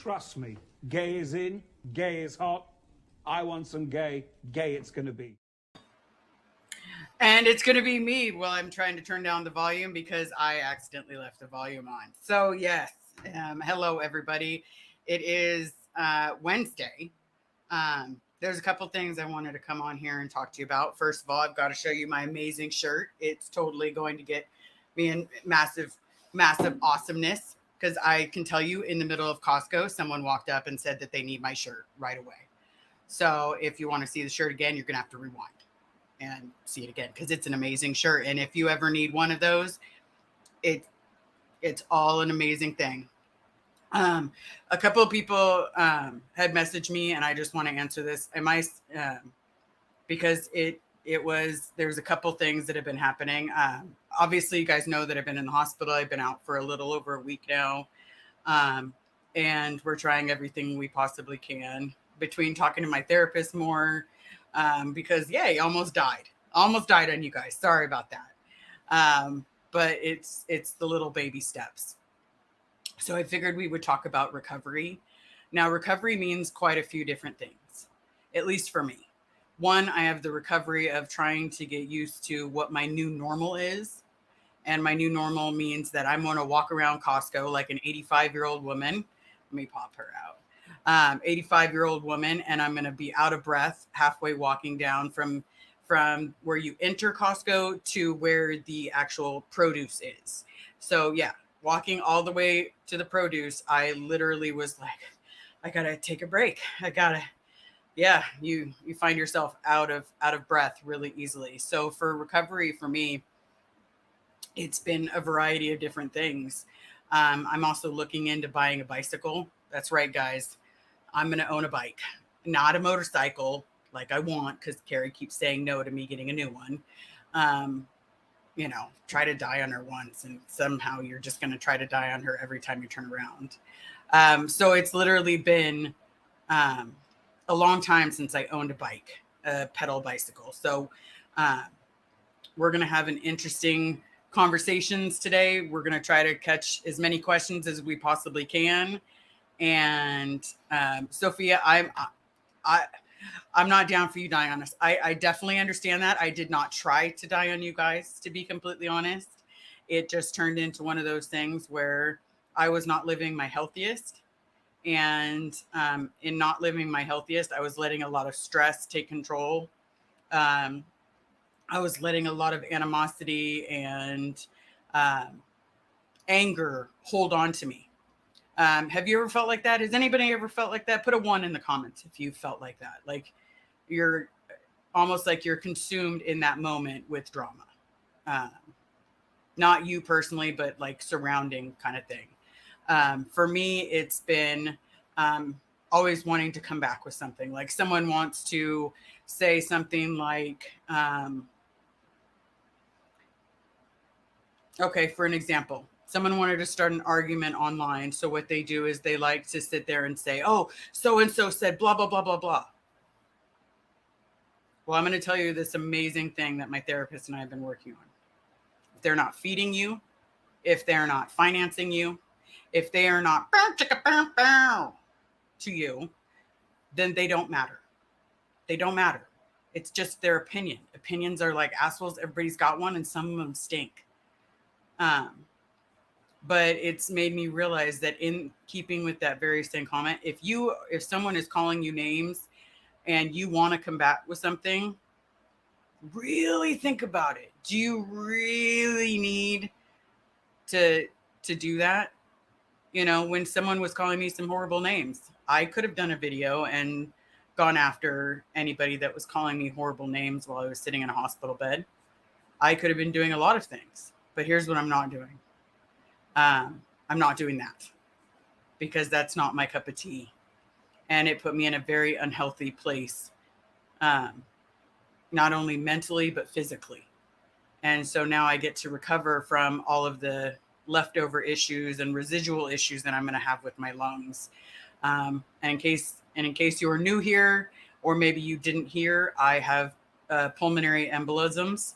trust me, gay is in, gay is hot. I want some gay, gay it's going to be. And it's going to be me while I'm trying to turn down the volume because I accidentally left the volume on. So yes, hello everybody. It is Wednesday. There's a couple things I wanted to come on here and talk to you about. First of all, I've got to show you my amazing shirt. It's totally going to get me in massive awesomeness because I can tell you in the middle of Costco, someone walked up and said that they need my shirt right away. So if you want to see the shirt again, you're going to have to rewind and see it again because it's an amazing shirt. And if you ever need one of those, it's all an amazing thing. A couple of people had messaged me, and I just want to answer this. Because there's a couple things that have been happening. Obviously, you guys know that I've been in the hospital. I've been out for a little over a week now. And we're trying everything we possibly can between talking to my therapist more, because he almost died on you guys. Sorry about that. But it's the little baby steps. So I figured we would talk about recovery. Now, recovery means quite a few different things, at least for me. One, I have the recovery of trying to get used to what my new normal is. And my new normal means that I'm going to walk around Costco like an 85-year-old woman. Let me pop her out. 85-year-old woman, and I'm going to be out of breath halfway walking down from where you enter Costco to where the actual produce is. So yeah, walking all the way to the produce, I literally was like, I got to take a break. You find yourself out of breath really easily. So for recovery for me, it's been a variety of different things. I'm also looking into buying a bicycle. That's right, guys. I'm going to own a bike, not a motorcycle like I want, because Carrie keeps saying no to me getting a new one. Try to die on her once, and somehow you're just going to try to die on her every time you turn around. So it's literally been a long time since I owned a pedal bicycle. So we're going to have an interesting conversations today. We're going to try to catch as many questions as we possibly can. And Sophia, I'm not down for you dying on us. I definitely understand that. I did not try to die on you guys, to be completely honest. It just turned into one of those things where I was not living my healthiest. And in not living my healthiest, I was letting a lot of stress take control. I was letting a lot of animosity and anger hold on to me. Have you ever felt like that? Has anybody ever felt like that? Put a 1 in the comments if you felt like that. Like you're almost like you're consumed in that moment with drama. Not you personally, but like surrounding kind of thing. For me, it's been always wanting to come back with something. Like someone wants to say something like, okay, for an example, someone wanted to start an argument online. So what they do is they like to sit there and say, oh, so-and-so said blah, blah, blah, blah, blah. Well, I'm going to tell you this amazing thing that my therapist and I have been working on. If they're not feeding you, if they're not financing you, if they are not to you, then they don't matter. They don't matter. It's just their opinion. Opinions are like assholes. Everybody's got one, and some of them stink. But it's made me realize that in keeping with that very same comment, if someone is calling you names and you want to combat with something, really think about it. Do you really need to do that? When someone was calling me some horrible names, I could have done a video and gone after anybody that was calling me horrible names while I was sitting in a hospital bed. I could have been doing a lot of things, but here's what I'm not doing. I'm not doing that because that's not my cup of tea. And it put me in a very unhealthy place, not only mentally, but physically. And so now I get to recover from all of the leftover issues and residual issues that I'm going to have with my lungs. And in case you're new here, or maybe you didn't hear, I have pulmonary embolisms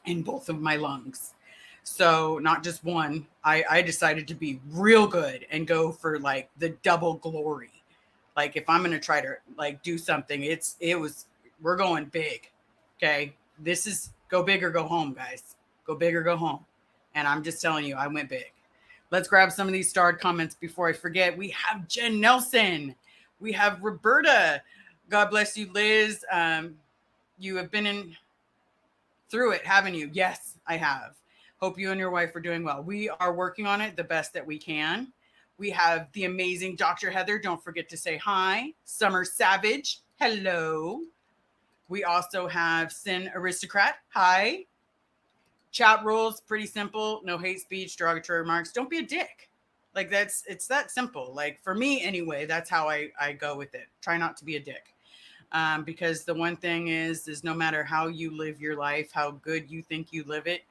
in both of my lungs. So not just one, I decided to be real good and go for like the double glory. Like if I'm going to try to like do something, we're going big. Okay. This is go big or go home, guys. Go big or go home. And I'm just telling you, I went big. Let's grab some of these starred comments before I forget. We have Jen Nelson. We have Roberta. God bless you, Liz. You have been through it, haven't you? Yes, I have. Hope you and your wife are doing well. We are working on it the best that we can. We have the amazing Dr. Heather. Don't forget to say hi. Summer Savage. Hello. We also have Sin Aristocrat. Hi. Chat rules, pretty simple. No hate speech, derogatory remarks. Don't be a dick. Like it's that simple. Like for me anyway, that's how I go with it. Try not to be a dick. Because the one thing is no matter how you live your life, how good you think you live it,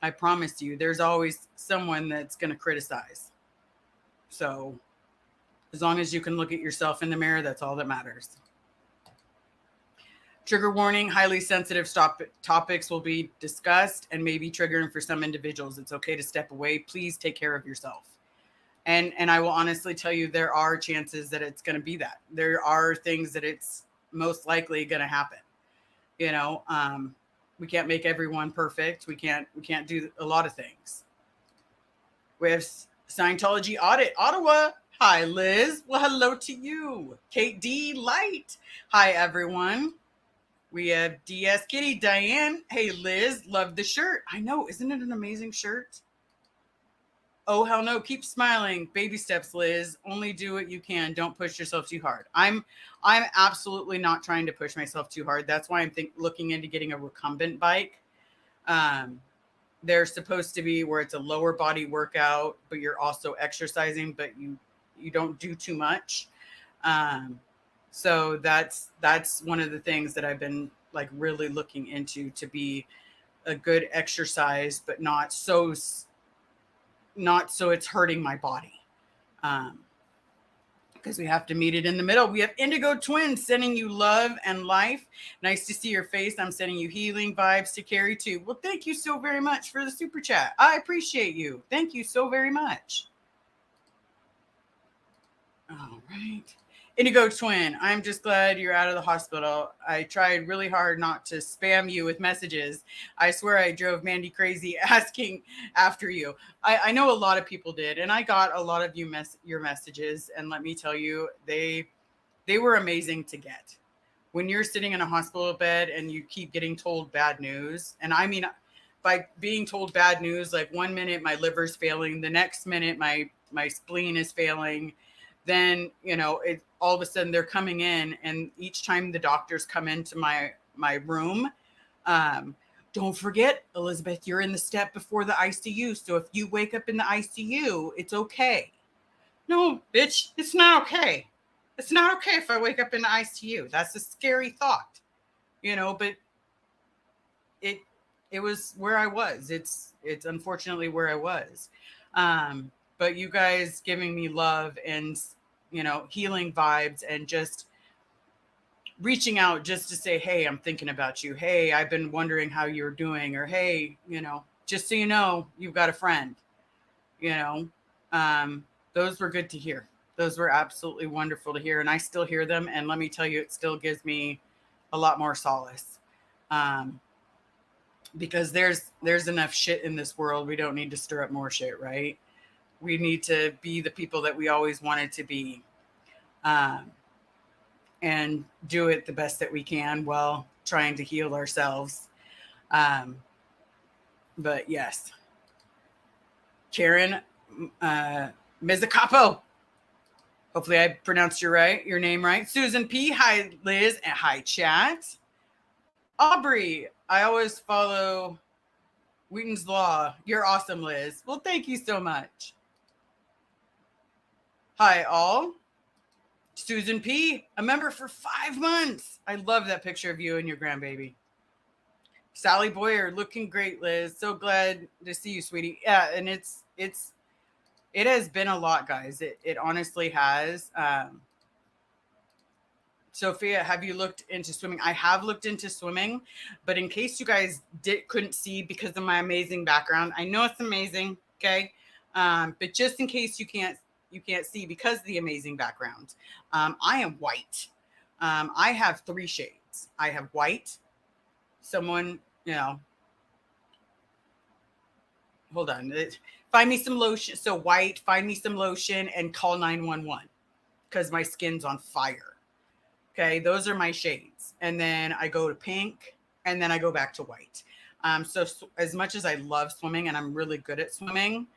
I promise you, there's always someone that's going to criticize. So as long as you can look at yourself in the mirror, that's all that matters. Trigger warning, highly sensitive topics will be discussed and may be triggering for some individuals. It's okay to step away. Please take care of yourself. And I will honestly tell you, there are chances that it's going to be that. There are things that it's most likely going to happen. You know, we can't make everyone perfect. We can't do a lot of things. We have Scientology Audit, Ottawa. Hi, Liz. Well, hello to you. Kate D. Light. Hi, everyone. We have DS Kitty, Diane. Hey, Liz. Love the shirt. I know. Isn't it an amazing shirt? Oh, hell no. Keep smiling. Baby steps, Liz. Only do what you can. Don't push yourself too hard. I'm absolutely not trying to push myself too hard. That's why I'm looking into getting a recumbent bike. They're supposed to be where it's a lower body workout, but you're also exercising, but you don't do too much. So that's one of the things that I've been like really looking into, to be a good exercise, but not so it's hurting my body. Because we have to meet it in the middle. We have Indigo Twins sending you love and life. Nice to see your face. I'm sending you healing vibes to carry too. Well, thank you so very much for the super chat. I appreciate you. Thank you so very much. All right. Indigo Twin, I'm just glad you're out of the hospital. I tried really hard not to spam you with messages. I swear I drove Mandy crazy asking after you. I know a lot of people did, and I got a lot of your messages, and let me tell you, they were amazing to get. When you're sitting in a hospital bed and you keep getting told bad news, and I mean, by being told bad news, like 1 minute my liver's failing, the next minute my spleen is failing, then, you know, all of a sudden they're coming in, and each time the doctors come into my room, don't forget, Elizabeth, you're in the step before the ICU. So if you wake up in the ICU, it's okay. No, bitch, it's not okay. It's not okay if I wake up in the ICU. That's a scary thought, you know, but it was where I was. It's unfortunately where I was. But you guys giving me love and, you know, healing vibes, and just reaching out just to say, hey, I'm thinking about you. Hey, I've been wondering how you're doing. Or, hey, you know, just so you know, you've got a friend, you know. Those were good to hear. Those were absolutely wonderful to hear. And I still hear them. And let me tell you, it still gives me a lot more solace. Because there's enough shit in this world. We don't need to stir up more shit, right? We need to be the people that we always wanted to be, and do it the best that we can while trying to heal ourselves. But yes, Karen Mizzacapo. Hopefully I pronounced your name right. Susan P. Hi, Liz, and hi, chat. Aubrey, I always follow Wheaton's Law. You're awesome, Liz. Well, thank you so much. Hi, all. Susan P., a member for 5 months. I love that picture of you and your grandbaby. Sally Boyer, looking great, Liz. So glad to see you, sweetie. Yeah, and it has been a lot, guys. It honestly has. Sophia, have you looked into swimming? I have looked into swimming, but in case you guys couldn't see because of my amazing background, I know it's amazing, okay? But just in case you can't see because of the amazing background, I am white. I have 3 shades. I have white. Someone, hold on. Find me some lotion. So white, find me some lotion and call 911 because my skin's on fire. Okay, those are my shades. And then I go to pink and then I go back to white. So as much as I love swimming and I'm really good at swimming,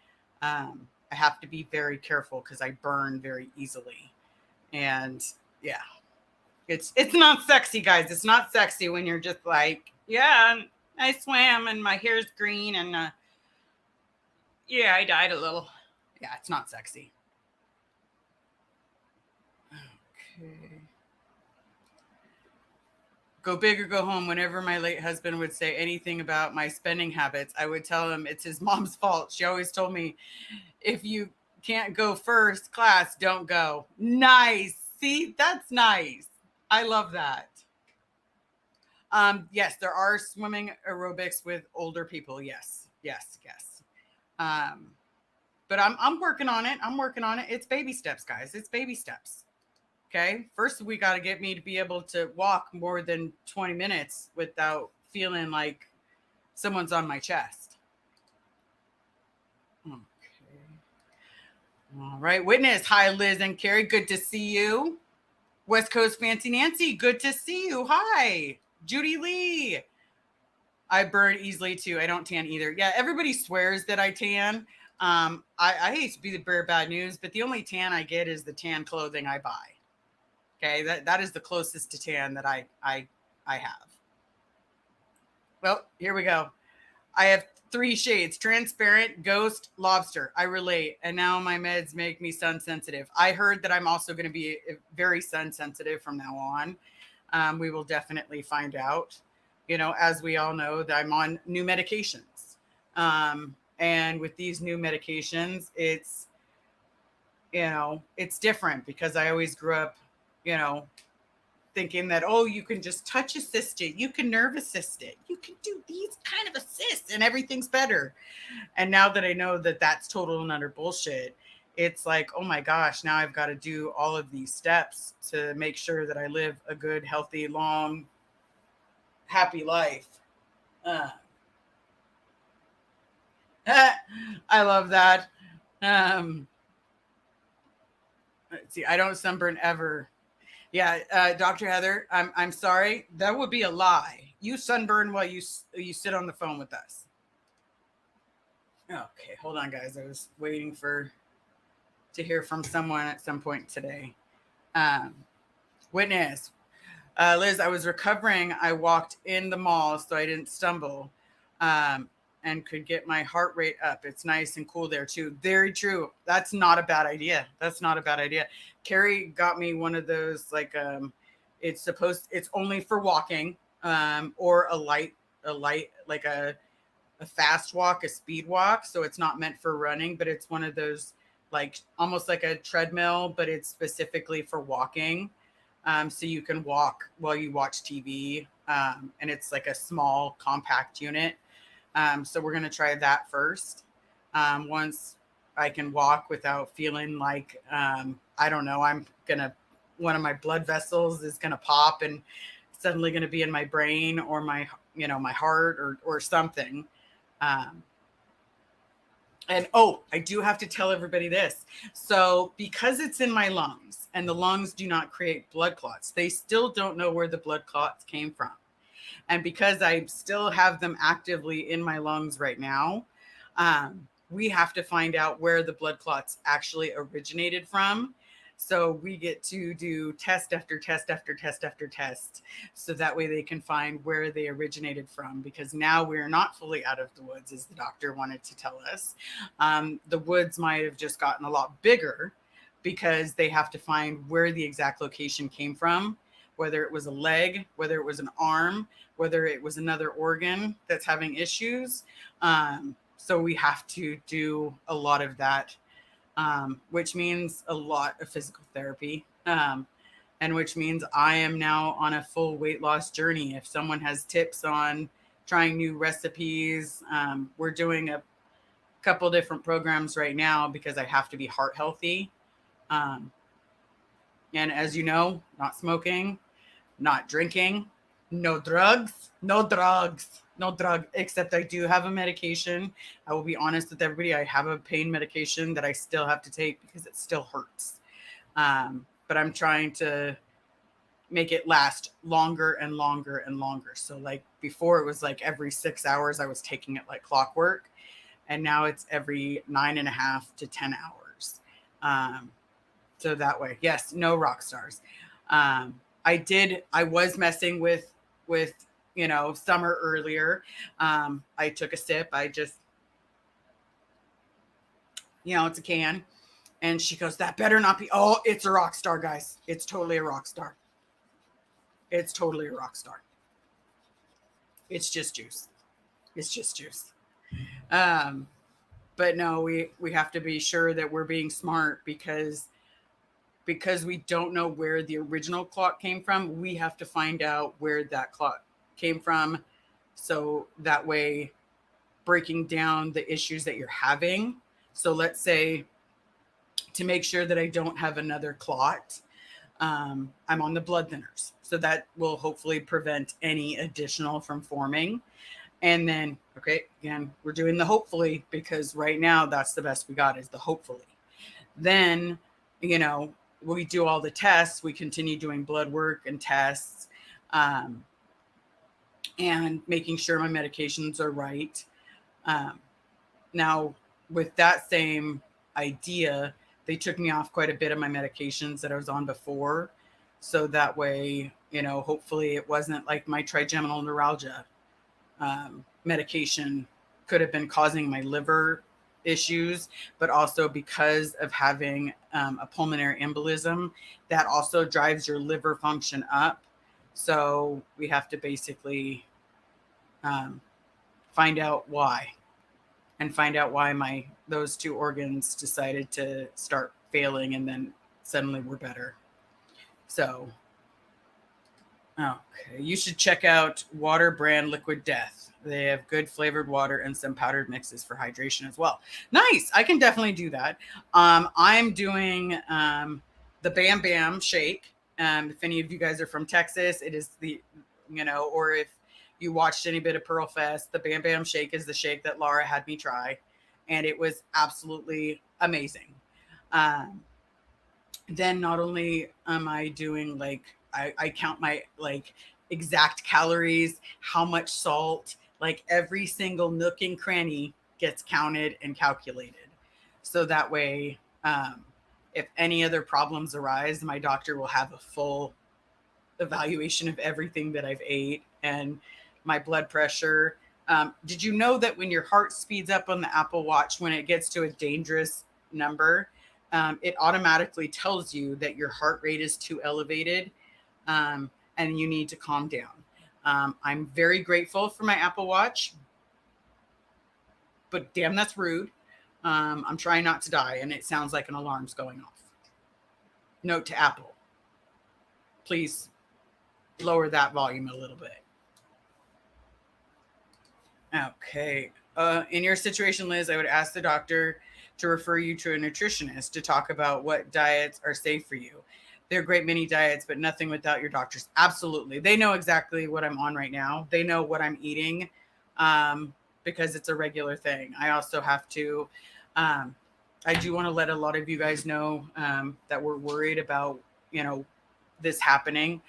I have to be very careful because I burn very easily. And yeah, it's not sexy, guys. It's not sexy when you're just like, yeah, I swam and my hair's green and yeah, I died a little. Yeah, it's not sexy. Okay. Go big or go home. Whenever my late husband would say anything about my spending habits, I would tell him it's his mom's fault. She always told me, if you can't go first class, don't go. Nice. See, that's nice. I love that. Yes, there are swimming aerobics with older people. Yes. But I'm working on it. It's baby steps, guys. It's baby steps. Okay. First, we got to get me to be able to walk more than 20 minutes without feeling like someone's on my chest. Okay. All right. Witness. Hi, Liz and Carrie. Good to see you. West Coast Fancy Nancy. Good to see you. Hi. Judy Lee. I burn easily too. I don't tan either. Yeah. Everybody swears that I tan. I hate to be the bearer of bad news, but the only tan I get is the tan clothing I buy. Okay, that is the closest to tan that I have. Well, here we go. I have 3 shades: transparent, ghost, lobster. I relate. And now my meds make me sun sensitive. I heard that I'm also going to be very sun sensitive from now on. We will definitely find out. As we all know, that I'm on new medications. And with these new medications, it's different because I always grew up thinking that, oh, you can just touch assist it, you can nerve assist it, you can do these kind of assists and everything's better. And now that I know that that's total and utter bullshit, it's like, oh my gosh, now I've got to do all of these steps to make sure that I live a good, healthy, long, happy life. I love that. Let's see, I don't sunburn ever. Yeah, Dr. Heather, I'm sorry. That would be a lie. You sunburn while you sit on the phone with us. Okay, hold on, guys. I was waiting to hear from someone at some point today. Witness. Liz, I was recovering. I walked in the mall so I didn't stumble and could get my heart rate up. It's nice and cool there too. Very true. That's not a bad idea. Carrie got me one of those, like, it's only for walking, or a light, like a fast walk, a speed walk. So it's not meant for running, but it's one of those, like, almost like a treadmill, but it's specifically for walking. So you can walk while you watch TV. And it's like a small compact unit. So we're going to try that first. Once I can walk without feeling like, I don't know, one of my blood vessels is going to pop and suddenly going to be in my brain or my heart or something. And I do have to tell everybody this. So because it's in my lungs and the lungs do not create blood clots, they still don't know where the blood clots came from. And because I still have them actively in my lungs right now, we have to find out where the blood clots actually originated from. So we get to do test after test after test after test. So that way they can find where they originated from, because now we're not fully out of the woods, as the doctor wanted to tell us. The woods might have just gotten a lot bigger because they have to find where the exact location came from, whether it was a leg, whether it was an arm, whether it was another organ that's having issues. So we have to do a lot of that, which means a lot of physical therapy. and which means I am now on a full weight loss journey. If someone has tips on trying new recipes, we're doing a couple different programs right now because I have to be heart healthy. Um, and as you know, not smoking, not drinking, no drugs, no drugs, no drug, except I do have a medication. I will be honest with everybody. I have a pain medication that I still have to take because it still hurts. But I'm trying to make it last longer and longer and longer. So like before it was like every 6 hours I was taking it like clockwork. And now it's every 9.5 to 10 hours. So that way, yes, no rock stars. I was messing with, Summer earlier. I took a sip. I just, it's a can. And she goes, that better not be. Oh, it's a rock star, guys. It's totally a rock star. It's totally a rock star. It's just juice. It's just juice. But no, we have to be sure that we're being smart because we don't know where the original clot came from. We have to find out where that clot came from. So that way, breaking down the issues that you're having. So let's say to make sure that I don't have another clot, I'm on the blood thinners. So that will hopefully prevent any additional from forming. And then, okay, again, we're doing the hopefully because right now that's the best we got is the hopefully. Then, we do all the tests. We continue doing blood work and tests, and making sure my medications are right. Now, with that same idea, they took me off quite a bit of my medications that I was on before. So that way, hopefully it wasn't like my trigeminal neuralgia medication could have been causing my liver issues, but also because of having a pulmonary embolism, that also drives your liver function up. So we have to basically find out why, and find out why those two organs decided to start failing, and then suddenly we're better. So, okay, you should check out Water brand Liquid Death. They have good flavored water and some powdered mixes for hydration as well. Nice. I can definitely do that. I'm doing the Bam Bam shake. If any of you guys are from Texas, it is or if you watched any bit of Pearl Fest, the Bam Bam shake is the shake that Laura had me try. And it was absolutely amazing. Then not only am I doing I count my exact calories, how much salt, every single nook and cranny gets counted and calculated. So that way, if any other problems arise, my doctor will have a full evaluation of everything that I've ate and my blood pressure. Did you know that when your heart speeds up on the Apple Watch, when it gets to a dangerous number, it automatically tells you that your heart rate is too elevated, and you need to calm down. I'm very grateful for my Apple Watch, but damn, that's rude. I'm trying not to die, and it sounds like an alarm's going off. Note to Apple, please lower that volume a little bit. Okay. In your situation, Liz, I would ask the doctor to refer you to a nutritionist to talk about what diets are safe for you. There are a great many diets, but nothing without your doctors. Absolutely. They know exactly what I'm on right now. They know what I'm eating, because it's a regular thing. I also have to, I do want to let a lot of you guys know that we're worried about, this happening.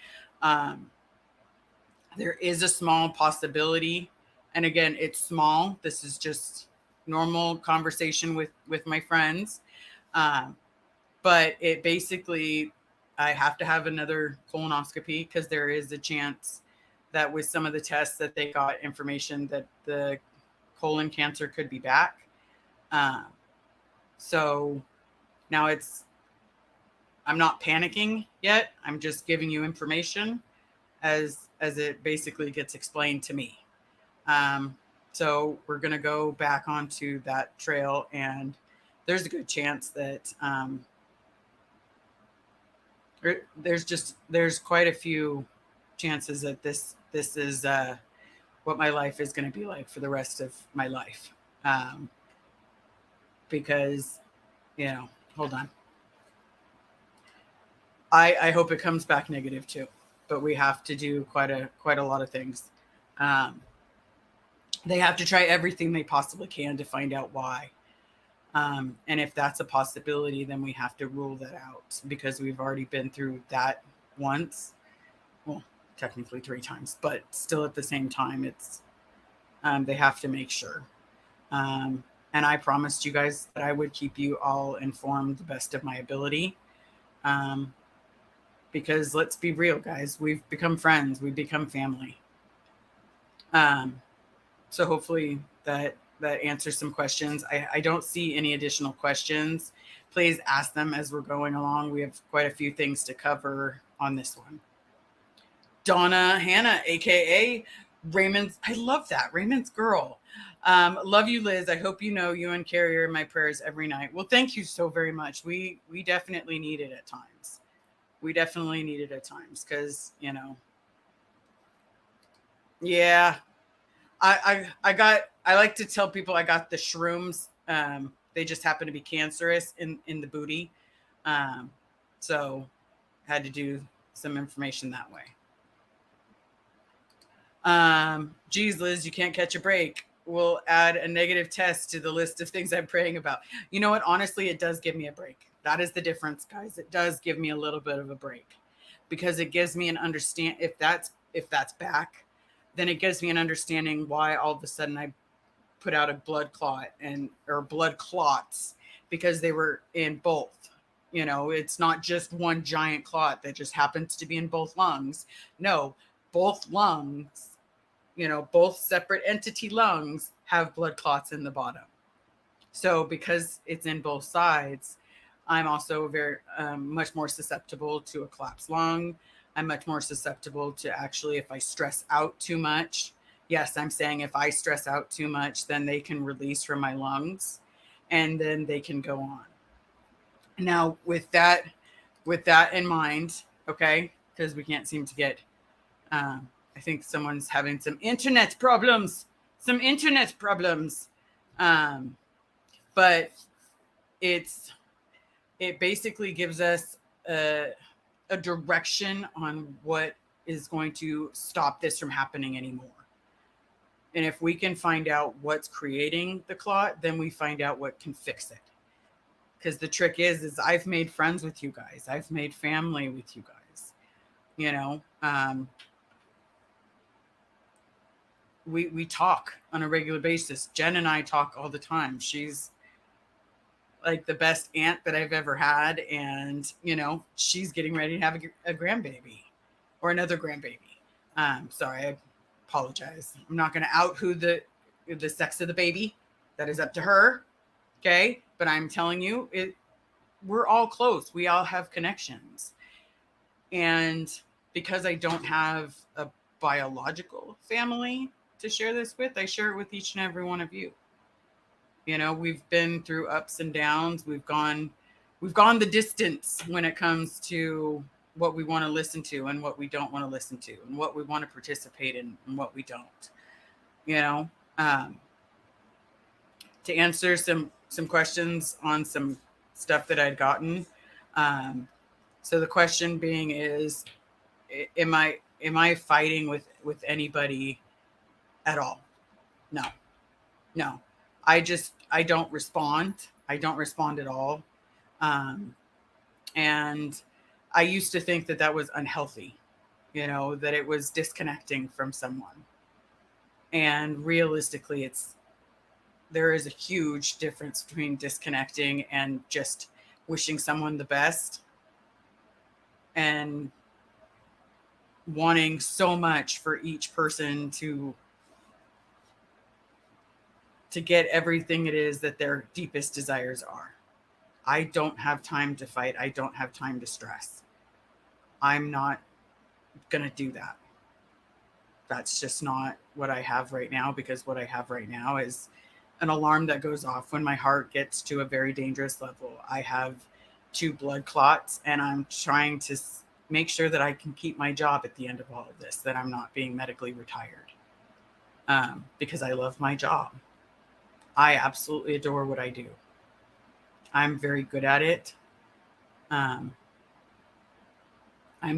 There is a small possibility. And again, it's small. This is just normal conversation with my friends. But it basically, I have to have another colonoscopy because there is a chance that with some of the tests that they got information that the colon cancer could be back. So now I'm not panicking yet. I'm just giving you information as it basically gets explained to me. So we're going to go back onto that trail, and there's a good chance that There's quite a few chances that this is what my life is going to be like for the rest of my life. Um, because, hold on. I hope it comes back negative too, but we have to do quite a lot of things. Um, they have to try everything they possibly can to find out why. And if that's a possibility, then we have to rule that out because we've already been through that once. Well, technically 3 times, but still at the same time, it's they have to make sure. Um, and I promised you guys that I would keep you all informed the best of my ability. Um, because let's be real, guys, we've become friends, we've become family. Um, so hopefully that answers some questions. I don't see any additional questions. Please ask them as we're going along. We have quite a few things to cover on this one. Donna Hannah, aka Raymond's, I love that, Raymond's girl. Love you, Liz. I hope you know you and Carrie are in my prayers every night. Well, thank you so very much. We definitely need it at times. We definitely need it at times because yeah. I like to tell people I got the shrooms. They just happen to be cancerous in the booty. So had to do some information that way. Geez, Liz, you can't catch a break. We'll add a negative test to the list of things I'm praying about. You know what? Honestly, it does give me a break. That is the difference, guys. It does give me a little bit of a break because it gives me an understand if that's back, then it gives me an understanding why all of a sudden I put out a blood clot or blood clots because they were in both. It's not just one giant clot that just happens to be in both lungs. No, both lungs, both separate entity lungs have blood clots in the bottom. So because it's in both sides, I'm also very much more susceptible to a collapsed lung. I'm much more susceptible to actually if I stress out too much. Yes, I'm saying if I stress out too much, then they can release from my lungs and then they can go on. Now with that in mind, okay, because we can't seem to get I think someone's having some internet problems. But it basically gives us a direction on what is going to stop this from happening anymore. And if we can find out what's creating the clot, then we find out what can fix it. Because the trick is I've made friends with you guys. I've made family with you guys. We talk on a regular basis. Jen and I talk all the time. She's like the best aunt that I've ever had. And, she's getting ready to have a grandbaby or another grandbaby. Sorry, I apologize. I'm not going to out who the sex of the baby. That is up to her. Okay. But I'm telling you, we're all close. We all have connections. And because I don't have a biological family to share this with, I share it with each and every one of you. We've been through ups and downs. We've gone the distance when it comes to what we want to listen to and what we don't want to listen to and what we want to participate in and what we don't. To answer some questions on some stuff that I'd gotten. So the question being is, am I fighting with anybody at all? No. I don't respond. I don't respond at all. And I used to think that was unhealthy, that it was disconnecting from someone. And realistically, there is a huge difference between disconnecting and just wishing someone the best and wanting so much for each person to get everything it is that their deepest desires are. I don't have time to fight. I don't have time to stress. I'm not going to do that. That's just not what I have right now, because what I have right now is an alarm that goes off when my heart gets to a very dangerous level. I have 2 blood clots, and I'm trying to make sure that I can keep my job at the end of all of this, that I'm not being medically retired, because I love my job. I absolutely adore what I do. I'm very good at it. I'm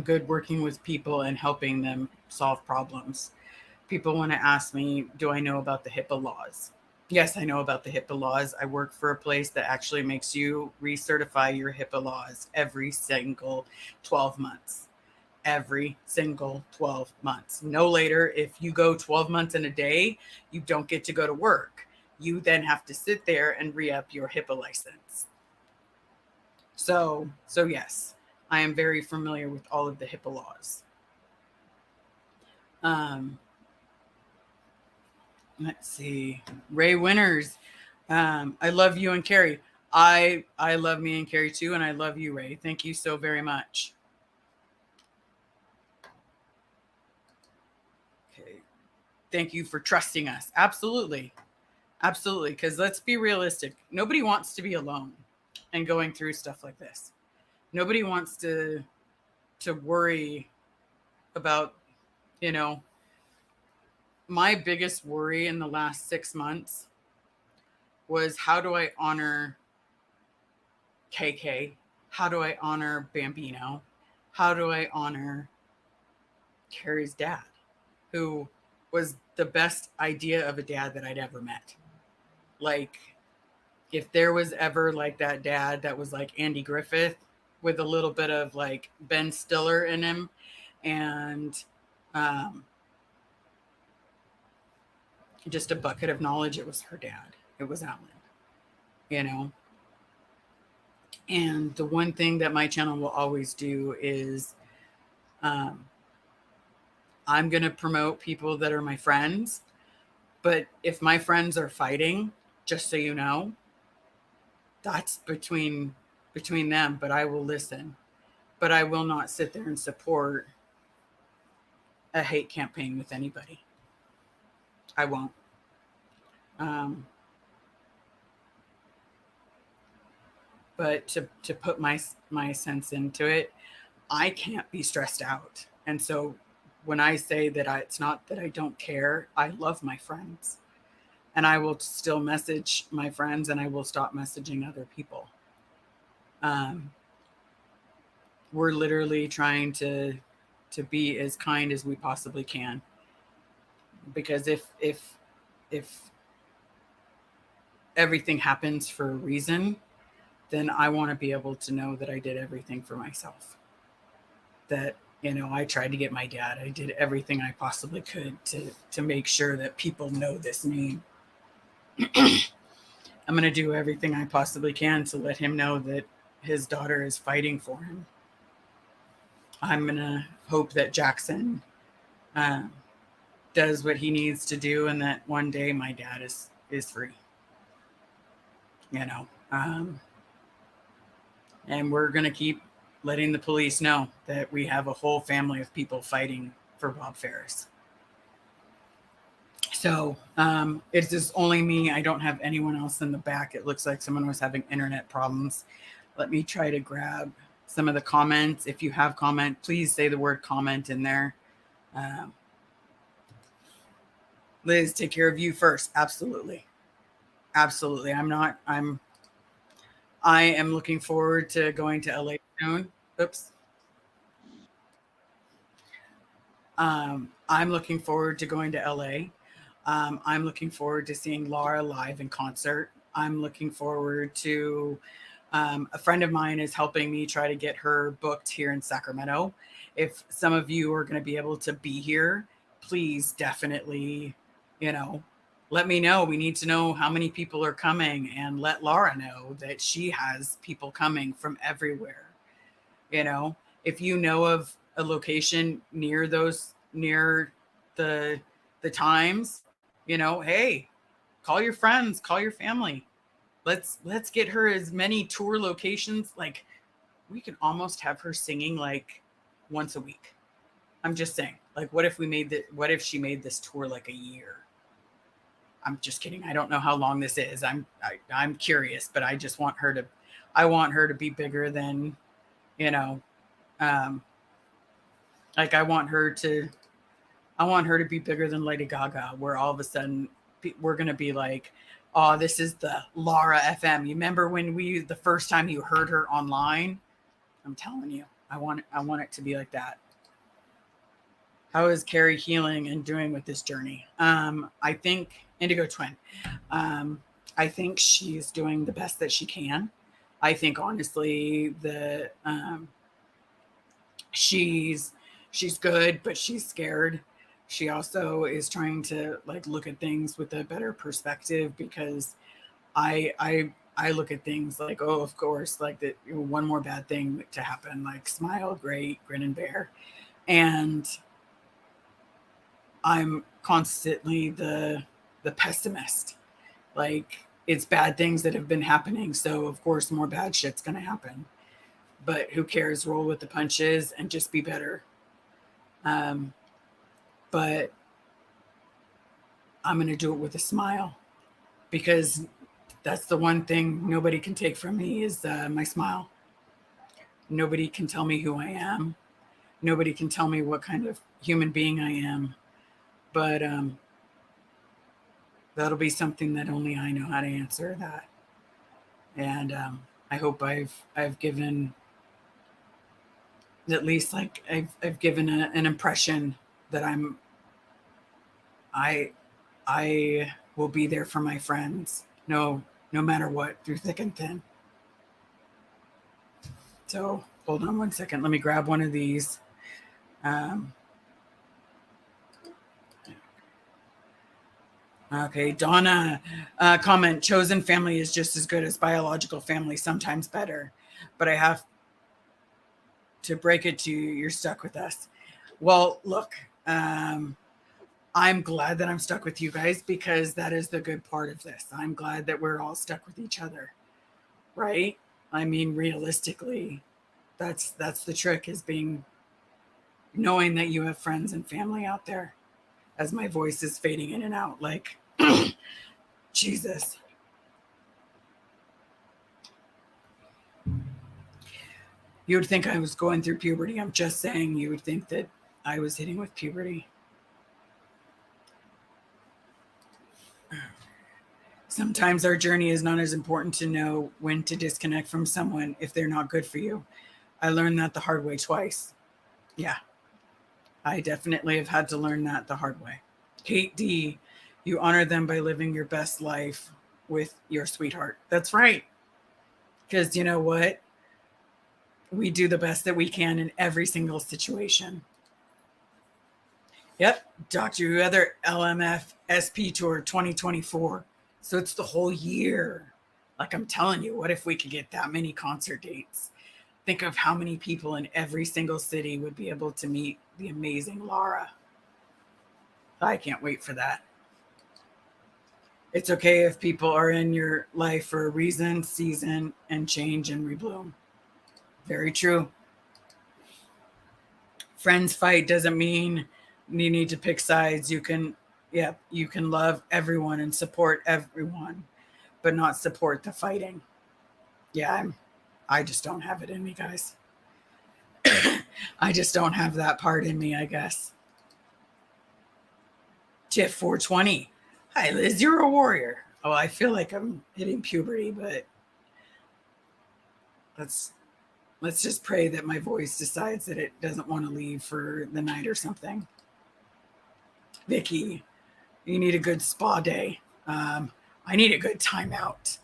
good working with people and helping them solve problems. People want to ask me, do I know about the HIPAA laws? Yes, I know about the HIPAA laws. I work for a place that actually makes you recertify your HIPAA laws every single 12 months. Every single 12 months. No later. If you go 12 months in a day, you don't get to go to work. You then have to sit there and re-up your HIPAA license. So yes, I am very familiar with all of the HIPAA laws. Let's see. Ray Winters. I love you and Carrie. I love me and Carrie too, and I love you, Ray. Thank you so very much. Okay. Thank you for trusting us. Absolutely. Absolutely. Because let's be realistic. Nobody wants to be alone and going through stuff like this. Nobody wants to worry about, my biggest worry in the last 6 months was, how do I honor KK? How do I honor Bambino? How do I honor Carrie's dad, who was the best idea of a dad that I'd ever met? Like, if there was ever like that dad that was like Andy Griffith with a little bit of like Ben Stiller in him, and just a bucket of knowledge, it was her dad. It was Alan, And the one thing that my channel will always do is I'm going to promote people that are my friends. But if my friends are fighting, just so you know, that's between them, but I will listen. But I will not sit there and support a hate campaign with anybody. I won't. But to put my sense into it, I can't be stressed out. And so when I say that it's not that I don't care, I love my friends. And I will still message my friends, and I will stop messaging other people. We're literally trying to be as kind as we possibly can. Because if everything happens for a reason, then I want to be able to know that I did everything for myself. That, I tried to get my dad. I did everything I possibly could to make sure that people know this name. I'm going to do everything I possibly can to let him know that his daughter is fighting for him. I'm going to hope that Jackson does what he needs to do, and that one day my dad is free. And we're going to keep letting the police know that we have a whole family of people fighting for Bob Ferris. So it's just only me. I don't have anyone else in the back. It looks like someone was having internet problems. Let me try to grab some of the comments. If you have comment, please say the word comment in there. Liz, take care of you first. Absolutely. Absolutely. I am looking forward to going to LA soon. Oops. I'm looking forward to going to LA. I'm looking forward to seeing Laura live in concert. I'm looking forward to, a friend of mine is helping me try to get her booked here in Sacramento. If some of you are going to be able to be here, please definitely, let me know. We need to know how many people are coming, and let Laura know that she has people coming from everywhere. If you know of a location near the times, hey, call your friends, call your family. Let's get her as many tour locations. Like, we can almost have her singing like once a week. I'm just saying, like, what if she made this tour like a year? I'm just kidding. I don't know how long this is. I'm curious, but I just want her to I want her to be bigger than, you know, um, like I want her to be bigger than Lady Gaga, where all of a sudden we're going to be like, oh, this is the Laura FM. You remember when the first time you heard her online? I'm telling you, I want it to be like that. How is Carrie healing and doing with this journey? I think Indigo Twin. I think she's doing the best that she can. I think honestly, she's good, but she's scared. She also is trying to like look at things with a better perspective, because I look at things like, oh, of course, like that one more bad thing to happen, like smile, great, grin and bear. And I'm constantly the pessimist. Like, it's bad things that have been happening, so of course more bad shit's gonna happen. But who cares? Roll with the punches and just be better. But I'm gonna do it with a smile, because that's the one thing nobody can take from me is my smile. Nobody can tell me who I am. Nobody can tell me what kind of human being I am. But that'll be something that only I know how to answer that. And I hope I've given at least like I've given an impression that I will be there for my friends, no matter what, through thick and thin. So hold on one second. Let me grab one of these. Okay, Donna, comment, chosen family is just as good as biological family, sometimes better. But I have to break it to you, you're stuck with us. Well, look, I'm glad that I'm stuck with you guys, because that is the good part of this. I'm glad that we're all stuck with each other, right? I mean, realistically, that's the trick, is knowing that you have friends and family out there. As my voice is fading in and out, like, Jesus. You would think I was going through puberty. I'm just saying, you would think that I was hitting with puberty. Sometimes our journey is not as important to know when to disconnect from someone if they're not good for you. I learned that the hard way twice. Yeah, I definitely have had to learn that the hard way. Kate D, you honor them by living your best life with your sweetheart. That's right. Because you know what? We do the best that we can in every single situation. Yep. Dr. Weather LMF SP Tour 2024. So it's the whole year. Like, I'm telling you, what if we could get that many concert dates? Think of how many people in every single city would be able to meet the amazing Laura. I can't wait for that. It's okay if people are in your life for a reason, season, and change and rebloom. Very true. Friends fight doesn't mean you need to pick sides. You can love everyone and support everyone, but not support the fighting. Yeah, I just don't have it in me, guys. I just don't have that part in me, I guess. Tiff 420. Hi, Liz, you're a warrior. Oh, I feel like I'm hitting puberty, but let's just pray that my voice decides that it doesn't want to leave for the night or something. Vicky, you need a good spa day. I need a good timeout.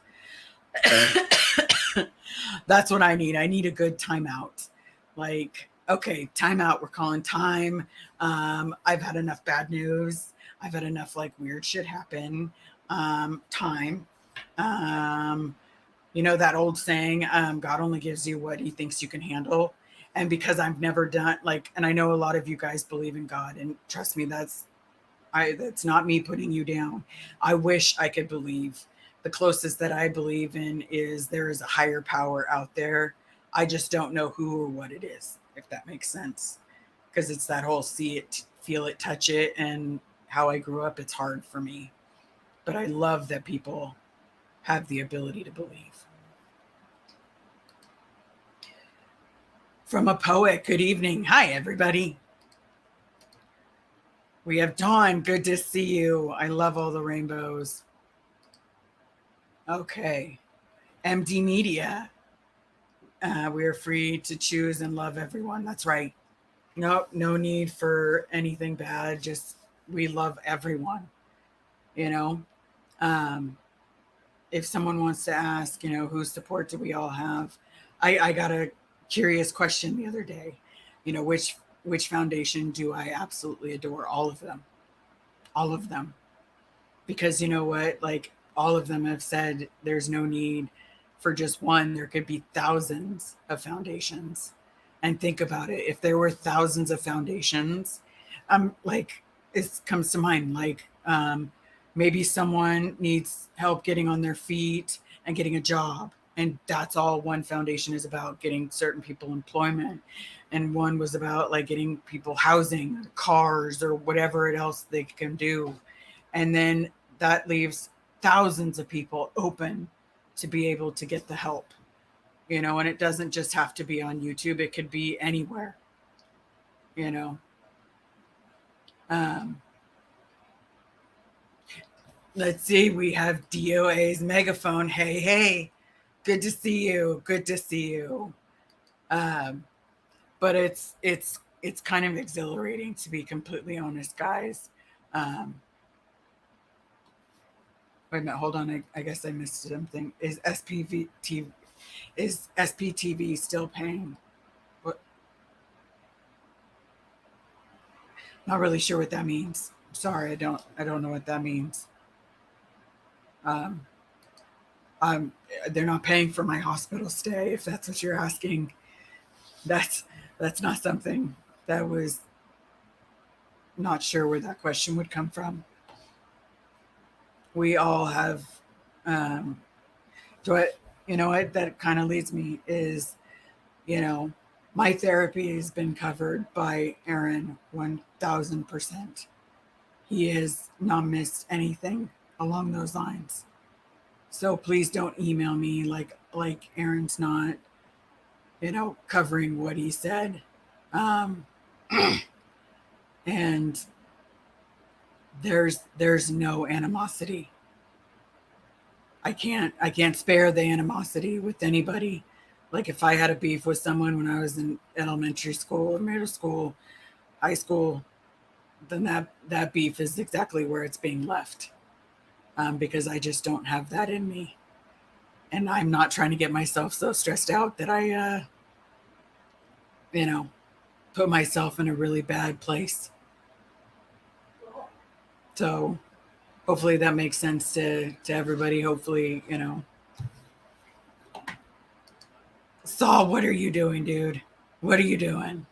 That's what I need. I need a good timeout. Like, okay, timeout. We're calling time. I've had enough bad news. I've had enough like weird shit happen. Time. You know that old saying, God only gives you what he thinks you can handle. And because I've never done like, and I know a lot of you guys believe in God, and trust me, that's not me putting you down. I wish I could believe. The closest that I believe in is there is a higher power out there. I just don't know who or what it is, if that makes sense. Because it's that whole see it, feel it, touch it, and how I grew up, it's hard for me. But I love that people have the ability to believe. From a poet, good evening. Hi, everybody. We have Dawn. Good to see you. I love all the rainbows. Okay. MD Media. We are free to choose and love everyone. That's right. No need for anything bad. Just we love everyone. You know, if someone wants to ask, whose support do we all have? I got a curious question the other day. Which foundation do I absolutely adore? All of them. All of them. Because you know what? Like all of them have said there's no need for just one. There could be thousands of foundations. And think about it. If there were thousands of foundations, like it comes to mind, like maybe someone needs help getting on their feet and getting a job. And that's all one foundation is about, getting certain people employment. And one was about like getting people housing, cars, or whatever else they can do. And then that leaves thousands of people open to be able to get the help. And it doesn't just have to be on YouTube. It could be anywhere, let's see. We have DOA's megaphone. Hey, good to see you. Good to see you. But it's kind of exhilarating, to be completely honest, guys. Wait a minute, hold on. I guess I missed something. Is SPTV still paying? What? Not really sure what that means. Sorry, I don't know what that means. They're not paying for my hospital stay, if that's what you're asking. That's not something that was not sure where that question would come from. We all have, that kind of leads me is, my therapy has been covered by Aaron 1000%. He has not missed anything along those lines. So please don't email me like Aaron's not, covering what he said. And there's no animosity. I can't spare the animosity with anybody. Like if I had a beef with someone when I was in elementary school, middle school, high school, then that beef is exactly where it's being left. Because I just don't have that in me. And I'm not trying to get myself so stressed out that I, put myself in a really bad place. So hopefully that makes sense to everybody. Hopefully, Saul, what are you doing, dude? What are you doing?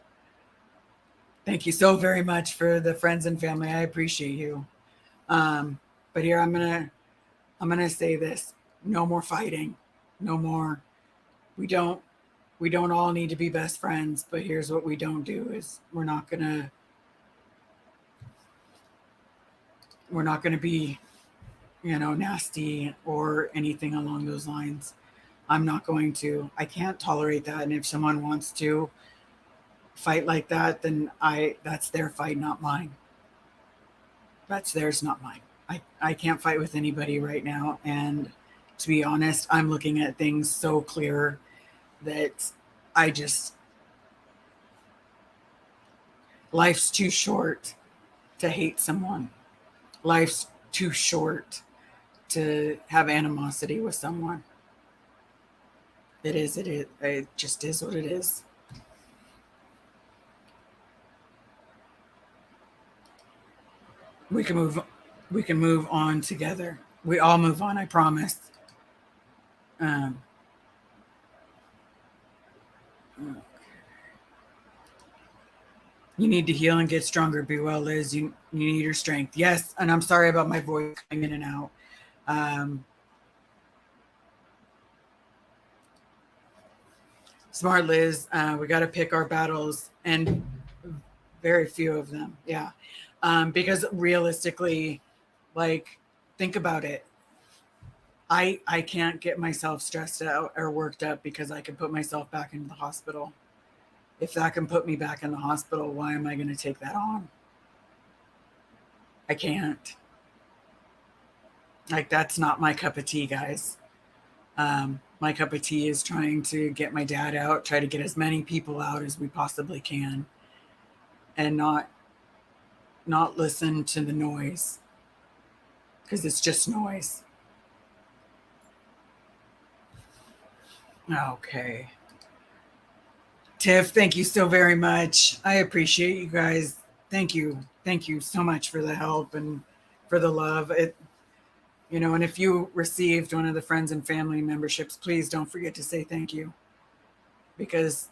Thank you so very much for the friends and family. I appreciate you. But here I'm gonna say this: no more fighting, no more. We don't all need to be best friends. But here's what we don't do: is we're not gonna be, nasty or anything along those lines. I'm not going to. I can't tolerate that. And if someone wants to fight like that, then that's their fight, not mine. That's theirs, not mine. I can't fight with anybody right now. And to be honest, I'm looking at things so clear that life's too short to hate someone. Life's too short to have animosity with someone. It is. It just is what it is. We can move on together. We all move on, I promise. You need to heal and get stronger. Be well, Liz. You need your strength. Yes, and I'm sorry about my voice coming in and out. Smart Liz. We got to pick our battles, and very few of them. Yeah. Because realistically, like, think about it. I can't get myself stressed out or worked up because I can put myself back into the hospital. If that can put me back in the hospital, why am I going to take that on? I can't. Like, that's not my cup of tea, guys. My cup of tea is trying to get my dad out, try to get as many people out as we possibly can, and not listen to the noise, because it's just noise. Okay. Tiff, thank you so very much. I appreciate you guys. Thank you. Thank you so much for the help and for the love. And if you received one of the friends and family memberships, please don't forget to say thank you, because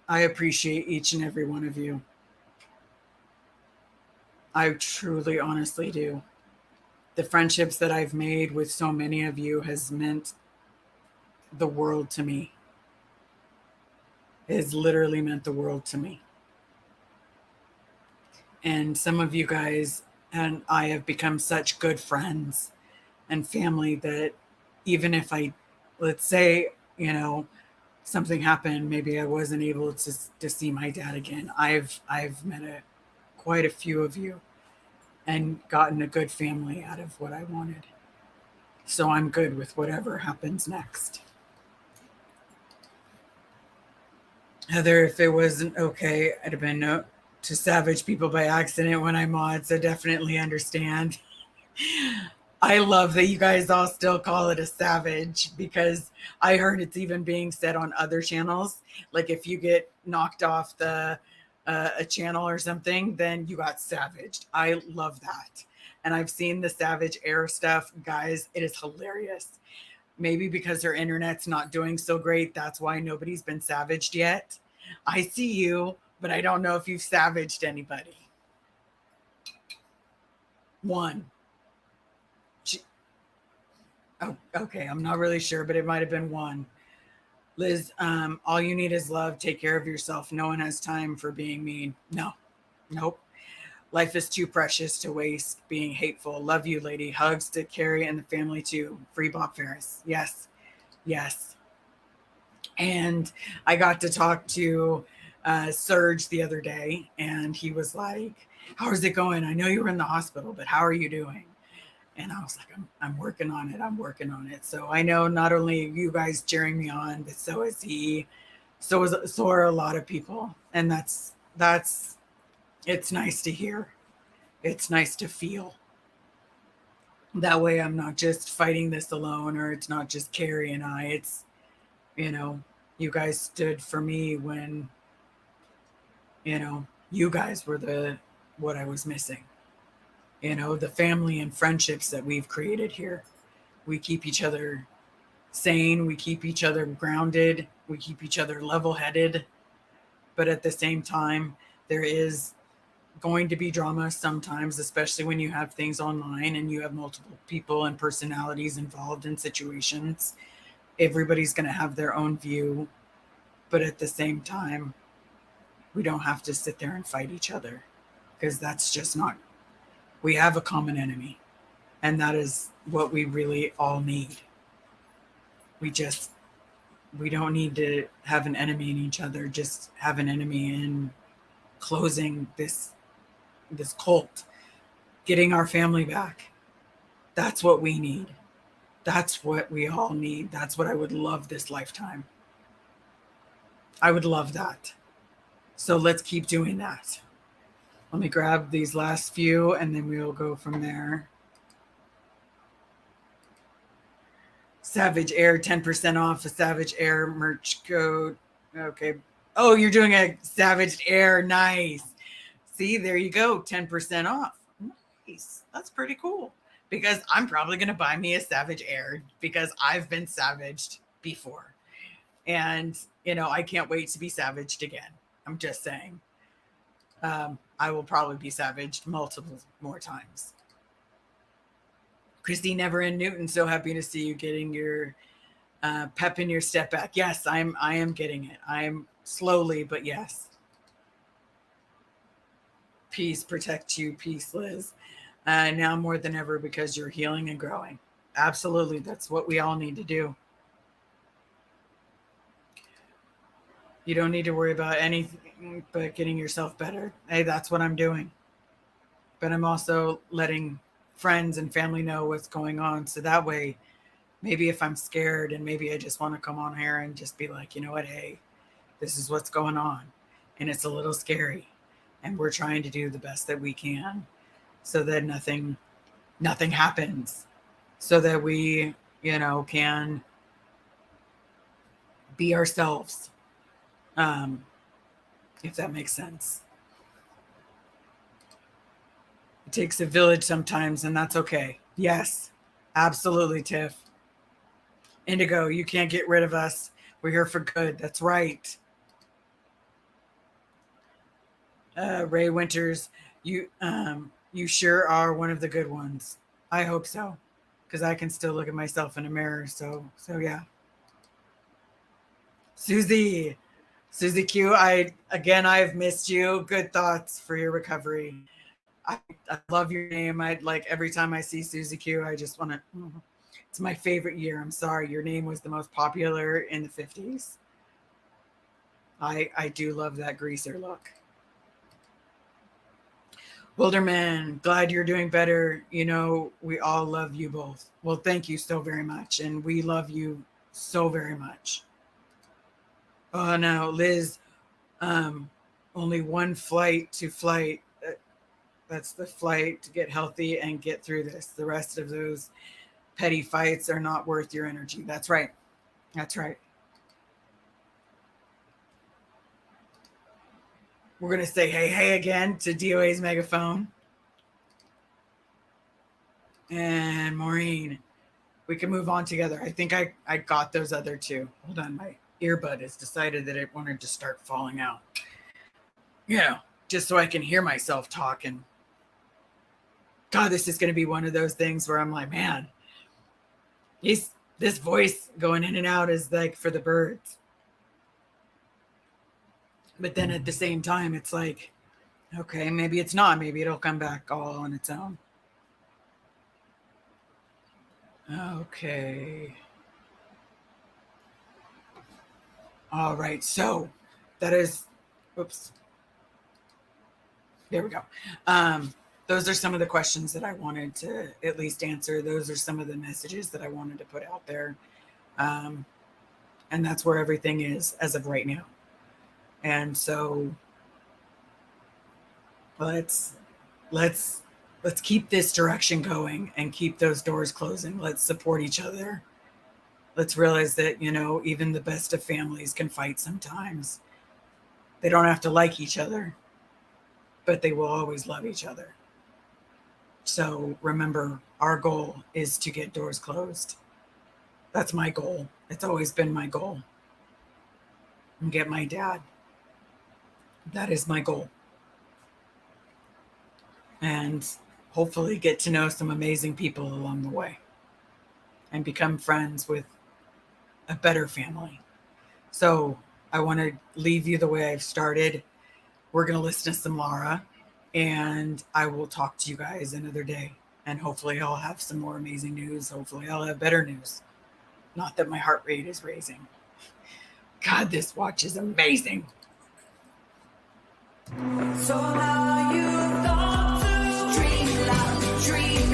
I appreciate each and every one of you. I truly, honestly do. The friendships that I've made with so many of you has meant the world to me. It has literally meant the world to me. And some of you guys and I have become such good friends and family that even if let's say, something happened, maybe I wasn't able to see my dad again. I've met quite a few of you and gotten a good family out of what I wanted. So I'm good with whatever happens next. Heather, if it wasn't okay, I'd have been to savage people by accident when I mod, so definitely understand. I love that you guys all still call it a savage, because I heard it's even being said on other channels. Like if you get knocked off a channel or something, then you got savaged. I love that. And I've seen the savage air stuff. Guys, it is hilarious. Maybe because their internet's not doing so great, that's why nobody's been savaged yet. I see you, but I don't know if you've savaged anybody. One. Oh, okay, I'm not really sure, but it might have been one. Liz, all you need is love. Take care of yourself. No one has time for being mean. No, nope. Life is too precious to waste being hateful. Love you, lady. Hugs to Carrie and the family too. Free Bob Ferris. Yes, yes. And I got to talk to Serge the other day, and he was like, "How is it going? I know you were in the hospital, but how are you doing?" And I was like, I'm working on it. I'm working on it. So I know not only you guys cheering me on, but so is he. So are a lot of people. And that's it's nice to hear. It's nice to feel. That way I'm not just fighting this alone, or it's not just Carrie and I. It's, you guys stood for me when, you guys were what I was missing. The family and friendships that we've created here. We keep each other sane. We keep each other grounded. We keep each other level-headed. But at the same time, there is going to be drama sometimes, especially when you have things online and you have multiple people and personalities involved in situations. Everybody's going to have their own view. But at the same time, we don't have to sit there and fight each other, because that's just not. We have a common enemy, and that is what we really all need. We don't need to have an enemy in each other, just have an enemy in closing this cult, getting our family back. That's what we need. That's what we all need. That's what I would love this lifetime. I would love that. So let's keep doing that. Let me grab these last few, and then we'll go from there. Savage Air, 10% off a Savage Air merch code. Okay. Oh, you're doing a Savage Air. Nice. See, there you go. 10% off. Nice. That's pretty cool. Because I'm probably going to buy me a Savage Air, because I've been savaged before. And, I can't wait to be savaged again. I'm just saying. I will probably be savaged multiple more times. Christine Never in Newton, so happy to see you getting your pep in your step back. Yes, I am getting it. I'm slowly, but yes. Peace protect you. Peace, Liz. Now more than ever, because you're healing and growing. Absolutely. That's what we all need to do. You don't need to worry about anything but getting yourself better. Hey, that's what I'm doing. But I'm also letting friends and family know what's going on. So that way, maybe if I'm scared and maybe I just want to come on here and just be like, you know what, hey, this is what's going on. And it's a little scary. And we're trying to do the best that we can so that nothing happens. So that we, can be ourselves. If that makes sense. It takes a village sometimes, and that's okay. Yes, absolutely, Tiff. Indigo, you can't get rid of us. We're here for good. That's right. Ray Winters, you sure are one of the good ones. I hope so, because I can still look at myself in a mirror. So yeah. Susie Q, I've missed you. Good thoughts for your recovery. I love your name. I like every time I see Susie Q, I just want to. It's my favorite year. I'm sorry, your name was the most popular in the 50s. I do love that greaser look. Wilderman, glad you're doing better. We all love you both. Well, thank you so very much, and we love you so very much. Oh no, Liz, only one flight to flight. That's the flight to get healthy and get through this. The rest of those petty fights are not worth your energy. That's right. That's right. We're going to say hey again to DOA's megaphone. And Maureen, we can move on together. I think I got those other two. Hold on, my earbud has decided that it wanted to start falling out. Just so I can hear myself talk. And God, this is going to be one of those things where I'm like, man, this voice going in and out is like for the birds. But then at the same time, it's like, okay, maybe it's not. Maybe it'll come back all on its own. Okay. All right. So that is, oops. There we go. Those are some of the questions that I wanted to at least answer. Those are some of the messages that I wanted to put out there. And that's where everything is as of right now. And so let's keep this direction going and keep those doors closing. Let's support each other. Let's realize that, even the best of families can fight sometimes. They don't have to like each other, but they will always love each other. So remember, our goal is to get doors closed. That's my goal. It's always been my goal. And get my dad. That is my goal. And hopefully get to know some amazing people along the way. And become friends with a better family. So I want to leave you the way I've started. We're going to listen to some Laura. And I will talk to you guys another day. And hopefully I'll have some more amazing news. Hopefully I'll have better news. Not that my heart rate is raising. God, this watch is amazing. So now you got to dream loud, dream